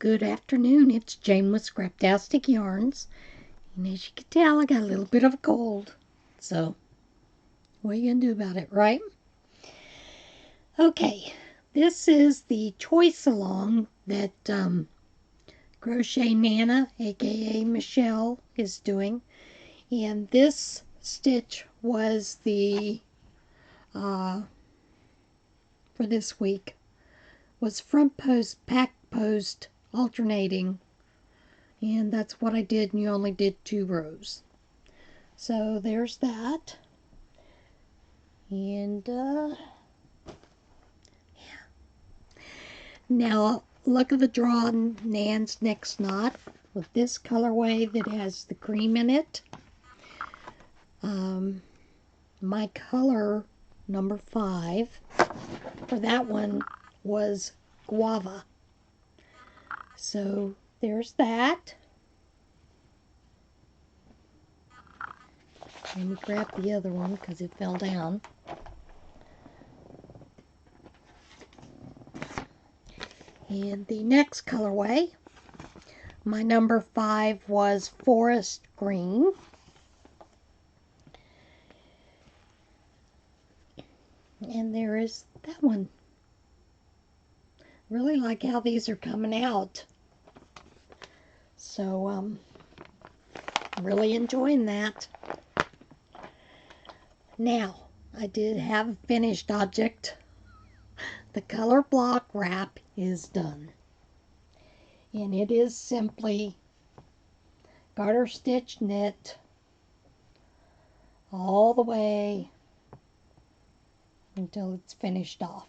Good afternoon, it's Jane with Scraptastic Yarns. And as you can tell, I got a little bit of a cold. So, what are you going to do about it, right? Okay, this is the choice along that Crochet Nana, aka Michelle, is doing. And this stitch was the, for this week, was front post, back post, alternating. And that's what I did, and you only did 2 rows. So there's that. And yeah. Now look at the draw on Nan's next knot with this colorway that has the cream in it. My color number 5 for that one was guava. So there's that. Let me grab the other one because it fell down. And the next colorway, my number 5 was forest green. And there is that one. Really like how these are coming out. So, really enjoying that. Now, I did have a finished object. The color block wrap is done. And it is simply garter stitch knit all the way until it's finished off.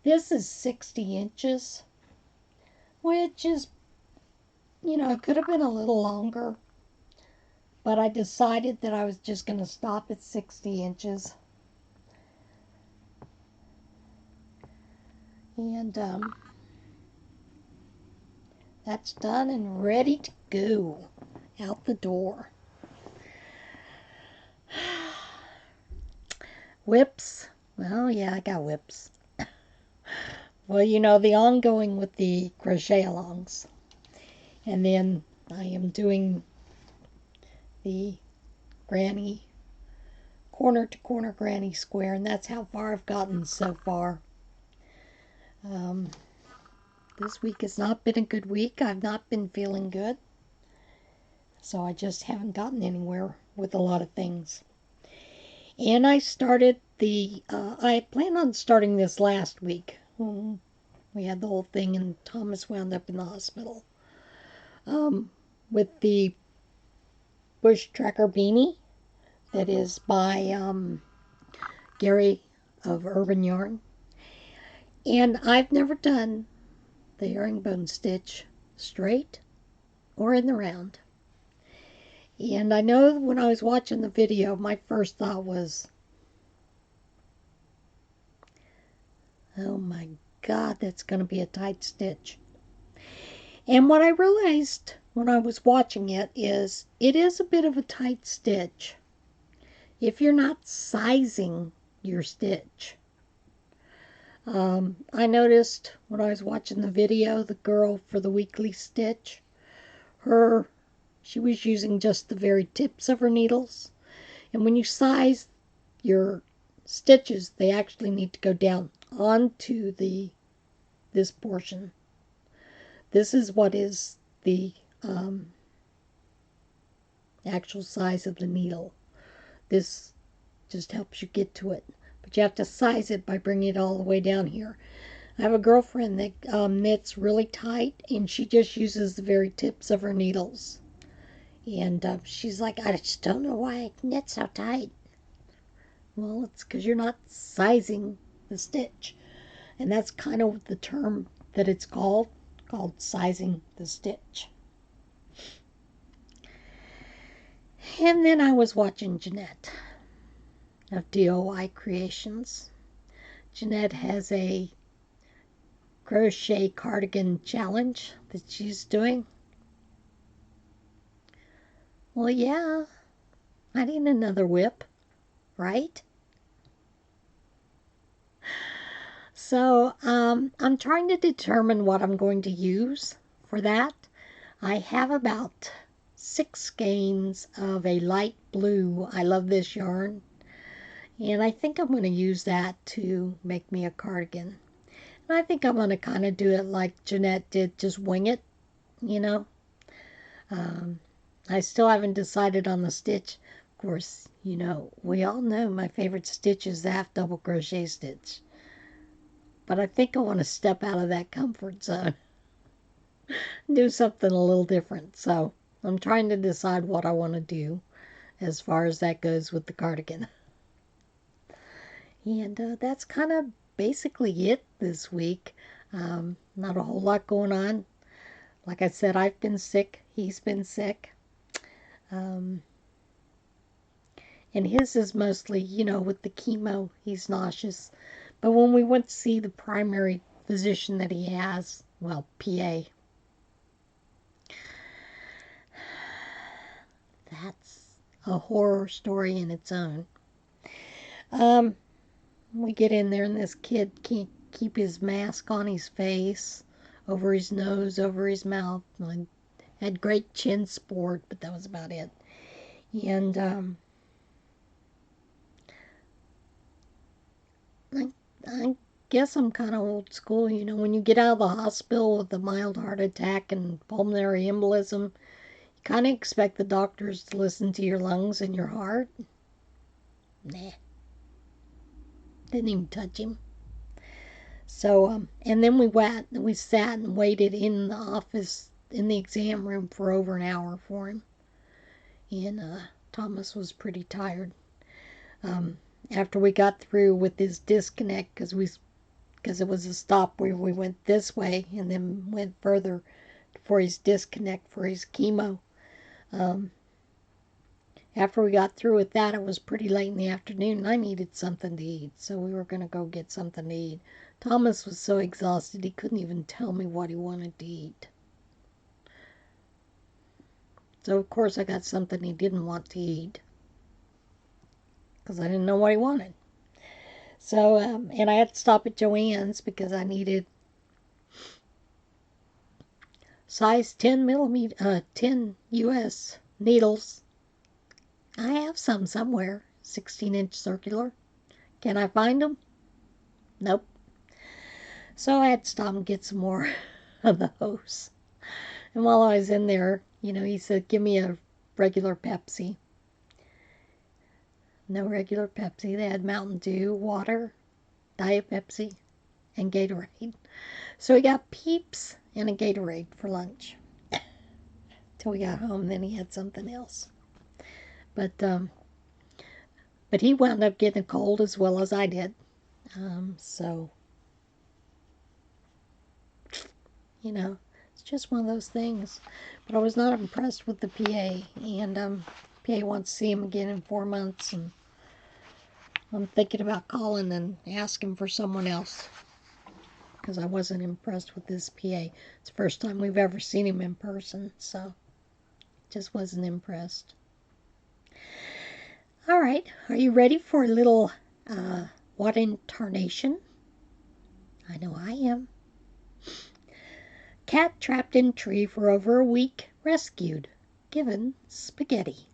This is 60 inches, which is, you know, it could have been a little longer, but I decided that I was just going to stop at 60 inches. And that's done and ready to go out the door. Whips. Well, yeah, I got whips. Well, you know, the ongoing with the crochet alongs. And then I am doing the granny, corner to corner granny square, and that's how far I've gotten so far. This week has not been a good week. I've not been feeling good. So I just haven't gotten anywhere with a lot of things. And I started the, I planned on starting this last week. We had the whole thing and Thomas wound up in the hospital. With the Bush Tracker Beanie that is by Gary of Urban Yarn. And I've never done the herringbone stitch straight or in the round. And I know when I was watching the video, my first thought was, oh my God, that's going to be a tight stitch. And what I realized when I was watching it is a bit of a tight stitch if you're not sizing your stitch. I noticed when I was watching the video, the girl for the weekly stitch, she was using just the very tips of her needles. And when you size your stitches, they actually need to go down onto this portion. This is what is the actual size of the needle. This just helps you get to it. But you have to size it by bringing it all the way down here. I have a girlfriend that knits really tight, and she just uses the very tips of her needles. And she's like, I just don't know why I knit so tight. Well, it's because you're not sizing the stitch. And that's kind of the term that it's called sizing the stitch. And then I was watching Jeanette of DOI Creations. Jeanette has a crochet cardigan challenge that she's doing. Well, yeah, I need another whip, right? So I'm trying to determine what I'm going to use for that, I have about 6 skeins of a light blue. I love this yarn. And I think I'm going to use that to make me a cardigan. And I think I'm going to kind of do it like Jeanette did, just wing it, you know. I still haven't decided on the stitch. Of course, you know, we all know my favorite stitch is the half double crochet stitch. But I think I want to step out of that comfort zone. Do something a little different. So I'm trying to decide what I want to do as far as that goes with the cardigan. And that's kind of basically it this week. Not a whole lot going on. Like I said, I've been sick. He's been sick. And his is mostly, you know, with the chemo, he's nauseous. But when we went to see the primary physician that he has, well, PA, that's a horror story in its own. We get in there and this kid can't keep his mask on his face, over his nose, over his mouth. I had great chin sport, but that was about it. And I guess I'm kind of old school. You know, when you get out of the hospital with a mild heart attack and pulmonary embolism, you kind of expect the doctors to listen to your lungs and your heart. Nah. Didn't even touch him. So, and then we sat and waited in the office, in the exam room for over an hour for him. And Thomas was pretty tired. After we got through with his disconnect, because it was a stop where we went this way and then went further for his disconnect for his chemo. After we got through with that, it was pretty late in the afternoon, and I needed something to eat, so we were going to go get something to eat. Thomas was so exhausted he couldn't even tell me what he wanted to eat. So, of course, I got something he didn't want to eat, because I didn't know what he wanted. So, and I had to stop at Joann's because I needed size 10 US needles. I have some somewhere, 16-inch circular. Can I find them? Nope. So I had to stop and get some more of those. And while I was in there, you know, he said, give me a regular Pepsi. No regular Pepsi. They had Mountain Dew, water, Diet Pepsi, and Gatorade. So we got Peeps and a Gatorade for lunch. Till we got home, then he had something else. But he wound up getting a cold as well as I did. So, you know, it's just one of those things. But I was not impressed with the PA. And PA wants to see him again in 4 months. And I'm thinking about calling and asking for someone else. Because I wasn't impressed with this PA. It's the first time we've ever seen him in person. So, just wasn't impressed. All right, are you ready for a little what in tarnation? I know I am. Cat trapped in tree for over a week, rescued, given spaghetti.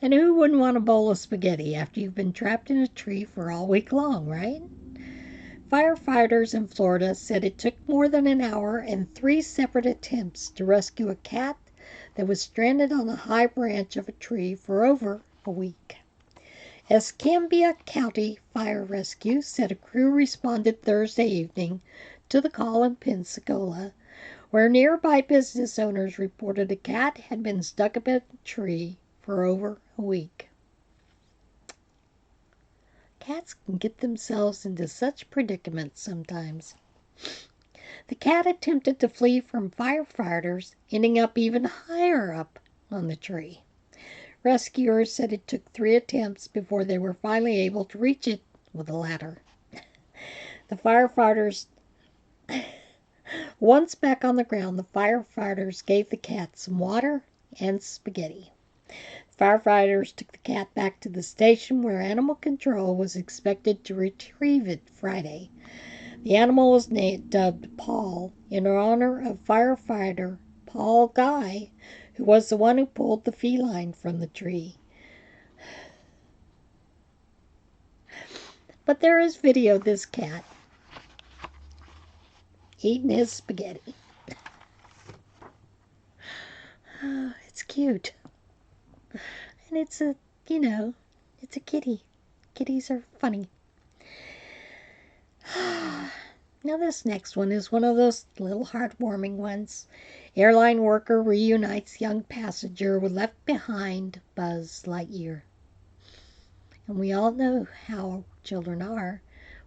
And who wouldn't want a bowl of spaghetti after you've been trapped in a tree for all week long, right? Firefighters in Florida said it took more than an hour and 3 separate attempts to rescue a cat that was stranded on a high branch of a tree for over a week. Escambia County Fire Rescue said a crew responded Thursday evening to the call in Pensacola, where nearby business owners reported a cat had been stuck up in a tree for over a week. Cats can get themselves into such predicaments sometimes. The cat attempted to flee from firefighters, ending up even higher up on the tree. Rescuers said it took 3 attempts before they were finally able to reach it with a ladder. The firefighters, once back on the ground, the firefighters gave the cat some water and spaghetti. The firefighters took the cat back to the station where animal control was expected to retrieve it Friday. The animal was dubbed Paul in honor of firefighter Paul Guy, who was the one who pulled the feline from the tree. But there is video of this cat eating his spaghetti. Oh, it's cute. And it's a, it's a kitty. Kitties are funny. Now this next one is one of those little heartwarming ones. Airline worker reunites young passenger left behind, Buzz Lightyear. And we all know how children are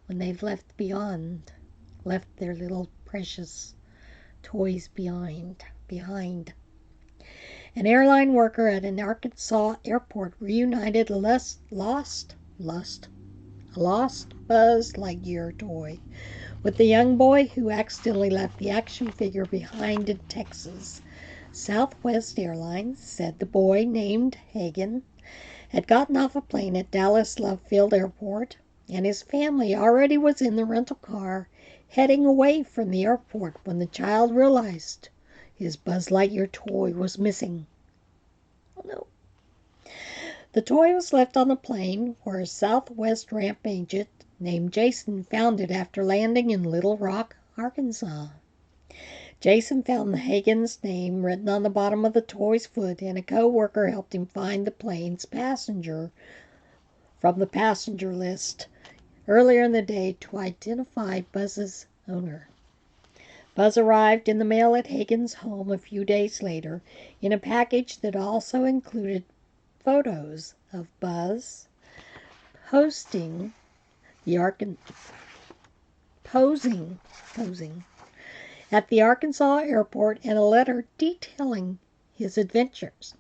when they've left their little precious toys behind. An airline worker at an Arkansas airport reunited a lost Buzz Lightyear toy with the young boy who accidentally left the action figure behind in Texas. Southwest Airlines said the boy, named Hagen, had gotten off a plane at Dallas Love Field Airport, and his family already was in the rental car heading away from the airport when the child realized his Buzz Lightyear toy was missing. Oh no. The toy was left on the plane where a Southwest ramp agent named Jason found it after landing in Little Rock, Arkansas. Jason found the Hagen's name written on the bottom of the toy's foot, and a co-worker helped him find the plane's passenger from the passenger list earlier in the day to identify Buzz's owner. Buzz arrived in the mail at Hagen's home a few days later in a package that also included photos of Buzz posing at the Arkansas airport and a letter detailing his adventures.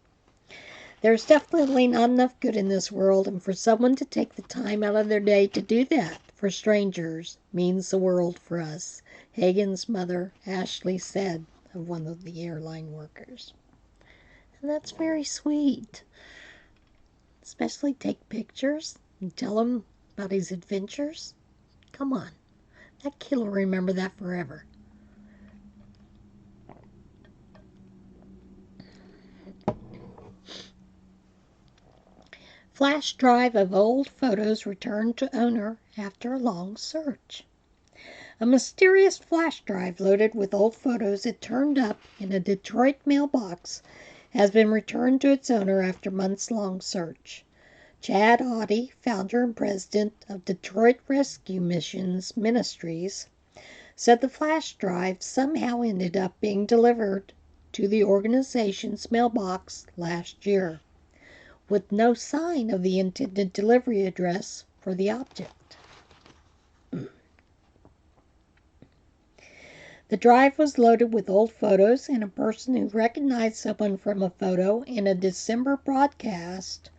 There's definitely not enough good in this world, and for someone to take the time out of their day to do that for strangers means the world for us, Hagen's mother, Ashley, said of one of the airline workers. And that's very sweet. Especially take pictures and tell him about his adventures. Come on. That kid will remember that forever. Flash drive of old photos returned to owner after a long search. A mysterious flash drive loaded with old photos that turned up in a Detroit mailbox has been returned to its owner after months-long search. Chad Audie, founder and president of Detroit Rescue Missions Ministries, said the flash drive somehow ended up being delivered to the organization's mailbox last year, with no sign of the intended delivery address for the object. The drive was loaded with old photos, and a person who recognized someone from a photo in a December broadcast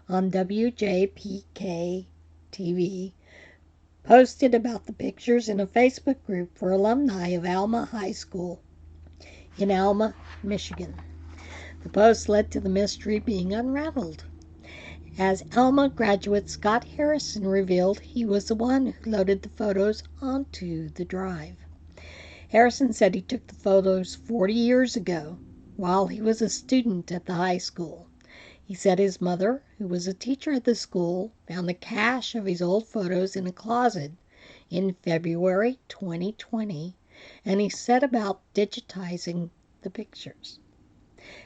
on WJPK TV posted about the pictures in a Facebook group for alumni of Alma High School in Alma, Michigan. The post led to the mystery being unraveled, as Alma graduate Scott Harrison revealed he was the one who loaded the photos onto the drive. Harrison said he took the photos 40 years ago while he was a student at the high school. He said his mother, who was a teacher at the school, found a cache of his old photos in a closet in February 2020, and he set about digitizing the pictures.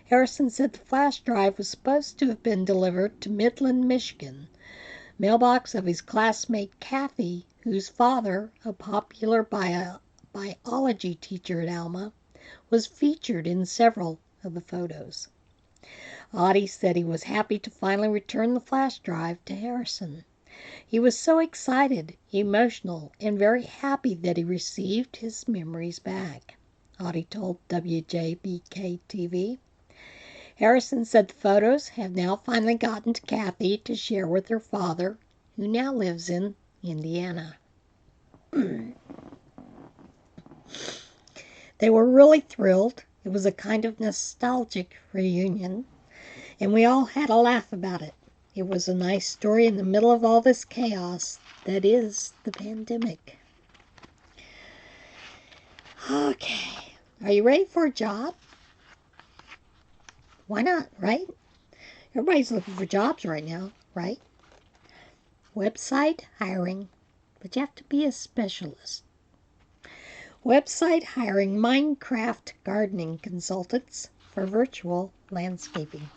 Harrison said the flash drive was supposed to have been delivered to Midland, Michigan, mailbox of his classmate Kathy, whose father, a popular biology teacher at Alma, was featured in several of the photos. Audie said he was happy to finally return the flash drive to Harrison. He was so excited, emotional, and very happy that he received his memories back, Audie told WJBK TV. Harrison said the photos have now finally gotten to Kathy to share with her father, who now lives in Indiana. They were really thrilled. It was a kind of nostalgic reunion, and we all had a laugh about it. It was a nice story in the middle of all this chaos that is the pandemic. Okay, are you ready for a job? Why not, right? Everybody's looking for jobs right now, right? Website hiring, but you have to be a specialist. Website hiring Minecraft gardening consultants for virtual landscaping.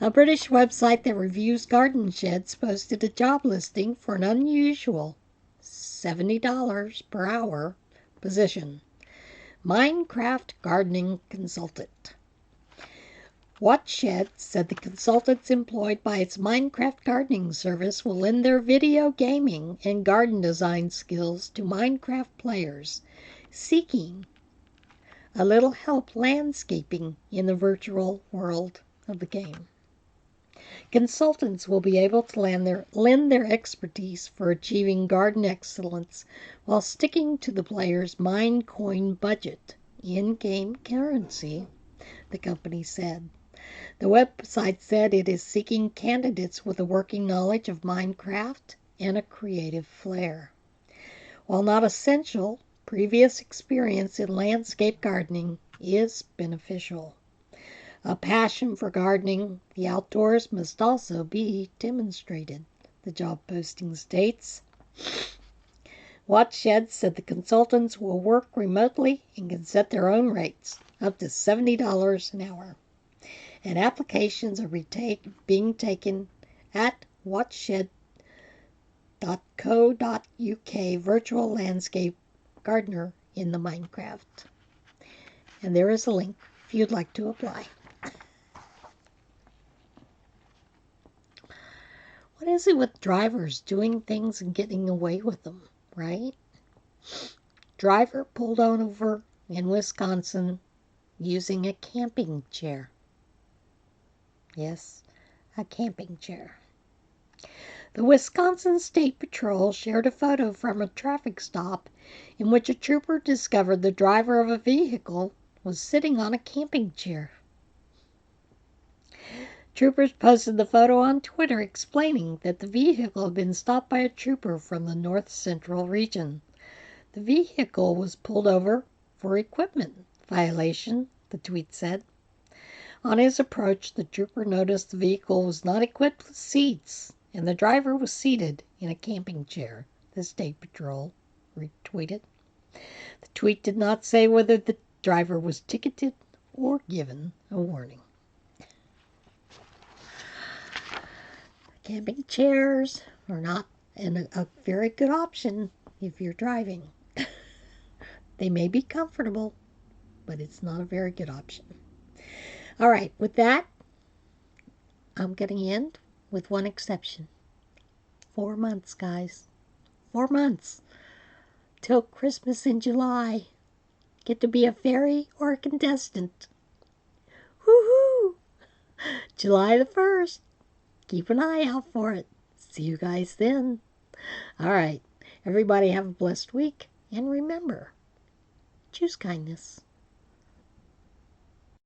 A British website that reviews garden sheds posted a job listing for an unusual $70 per hour position. Minecraft gardening consultant. WIT Shed said the consultants employed by its Minecraft gardening service will lend their video gaming and garden design skills to Minecraft players seeking a little help landscaping in the virtual world of the game. Consultants will be able to lend their expertise for achieving garden excellence while sticking to the player's Minecoin budget, in-game currency, the company said. The website said it is seeking candidates with a working knowledge of Minecraft and a creative flair. While not essential, previous experience in landscape gardening is beneficial. A passion for gardening, the outdoors must also be demonstrated, the job posting states. WIT Shed said the consultants will work remotely and can set their own rates, up to $70 an hour. And applications are being taken at witshed.co.uk virtual landscape gardener in the Minecraft. And there is a link if you'd like to apply. What is it with drivers doing things and getting away with them, right? Driver pulled over in Wisconsin using a camping chair. Yes, a camping chair. The Wisconsin State Patrol shared a photo from a traffic stop in which a trooper discovered the driver of a vehicle was sitting on a camping chair. Troopers posted the photo on Twitter explaining that the vehicle had been stopped by a trooper from the North Central region. The vehicle was pulled over for equipment violation, the tweet said. On his approach, the trooper noticed the vehicle was not equipped with seats and the driver was seated in a camping chair, the State Patrol retweeted. The tweet did not say whether the driver was ticketed or given a warning. Camping chairs are not a very good option if you're driving. They may be comfortable, but it's not a very good option. All right, with that, I'm going to end with one exception. 4 months, guys. 4 months till Christmas in July. Get to be a fairy or a contestant. Woohoo! July the 1st. Keep an eye out for it. See you guys then. All right. Everybody have a blessed week. And remember, choose kindness.